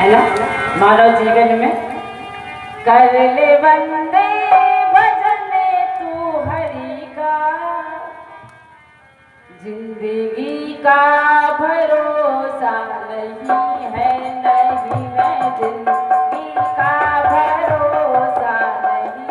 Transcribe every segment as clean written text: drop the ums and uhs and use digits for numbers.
है ना। मानव जीवन में कर ले वंदे भजन तू हरि का, जिंदगी का भरोसा नहीं है, नहीं है जिंदगी का भरोसा नहीं।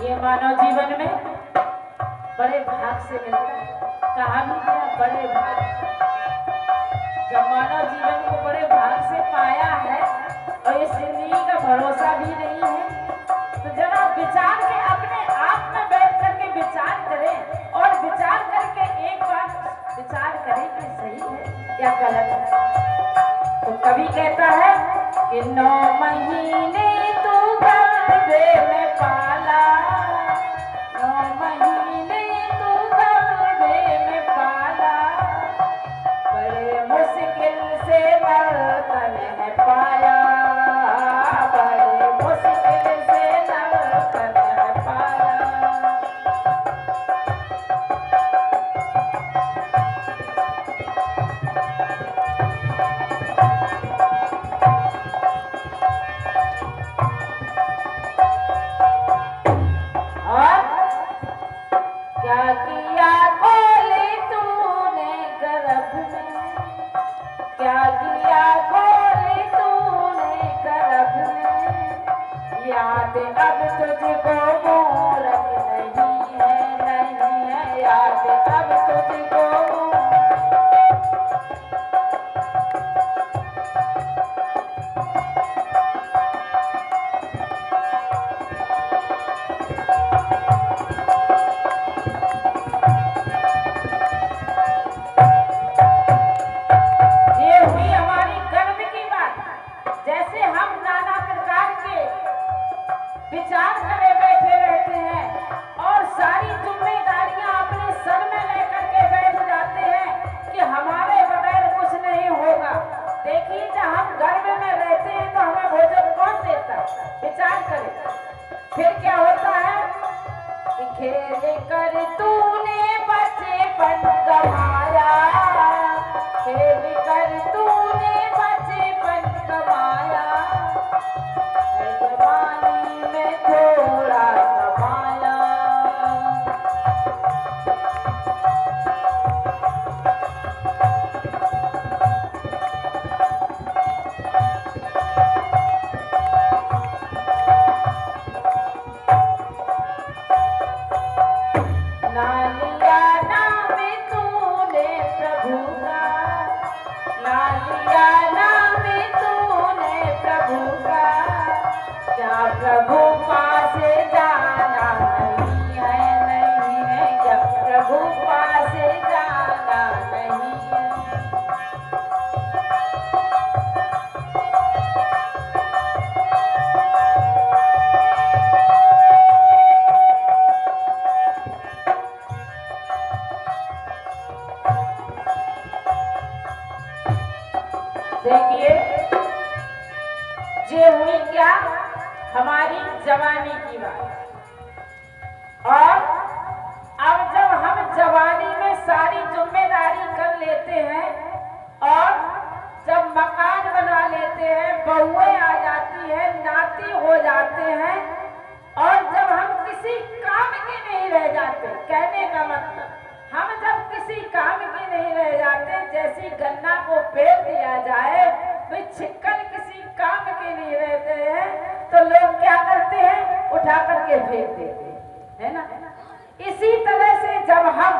ये मानव जीवन में बड़े भाग से मिलता है। कहा भी गया बड़े भाग। जब मानव जीवन को बड़े भाग से पाया है और इस जिंदगी का भरोसा भी नहीं है, तो जरा विचार के अपने आप में बैठ करके विचार करें और विचार करके एक बार विचार करें कि सही है या गलत है। तो कवि कहता है कि 9 महीने तू गर्भे में पाला, 9 महीने तू गर्भे में पाला, बड़े मुश्किल से बर्तन है पाया, बड़े मुश्किल से बर्तन है पाया। क्या किया खोले तूने गर्भ में, क्या किया खोले तूने गर्भ में, याद अब तुझको मूरख नहीं है, नहीं है याद अब तुझको। विचार करे बैठे रहते हैं और सारी जिम्मेदारियां अपने सर में लेकर के बैठ जाते हैं कि हमारे बगैर कुछ नहीं होगा। देखिए जब हम गर्भ में रहते हैं तो हमें भोजन कौन देता है? विचार करें। फिर क्या होता है कि खेल कर तूने बचपन गवाया, खेल कर तूने बचपन गवाया, जवानी में थोड़ा कमाया। ना लिया नाम तूने प्रभु का, ना लिया नाम तूने प्रभु का, क्या प्रभु पास जाना नहीं है, नहीं है क्या प्रभु पास जाना नहीं है। देखिए ये हुई क्या हमारी जवानी की बात। और अब जब हम जवानी में सारी जिम्मेदारी कर लेते हैं और जब मकान बना लेते हैं, बहुएं आ जाती हैं, नाती हो जाते हैं और जब हम किसी काम के नहीं रह जाते, कहने का मतलब हम जब किसी काम के नहीं रह जाते, जैसी गन्ना को पेड़ दिया जाए तो छिक्कल किसी काम के नहीं रहते हैं, तो लोग क्या करते हैं? उठा करके फेंक देते हैं, है ना। इसी तरह से जब हम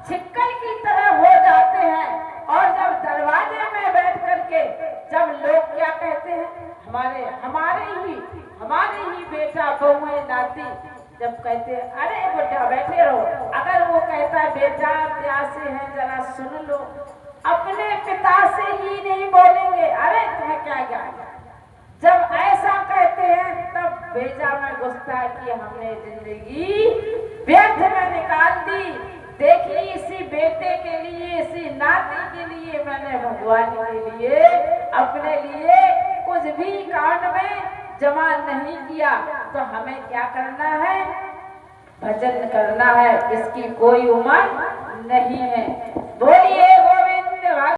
छिक्कल की तरह हो जाते हैं और जब दरवाजे में बैठ करके जब लोग क्या कहते हैं, हमारे ही बेटा बहुएं नाती जब कहते हैं अरे बेटा बैठे रहो, अगर वो कहता है बेटा प्यासे हैं जरा सुन लो, अपने पिता से ही नहीं बोलेंगे अरे तुम्हें क्या ज्ञान। जब ऐसा कहते हैं तब बेजा में घुसता कि हमने जिंदगी व्यर्थ में निकाल दी। देखिए इसी बेटे के लिए, इसी नाती के लिए मैंने भगवान के लिए, अपने लिए भी कांड में जमा नहीं किया तो हमें क्या करना है? भजन करना है। इसकी कोई उम्र नहीं है। बोलिए बोलिए।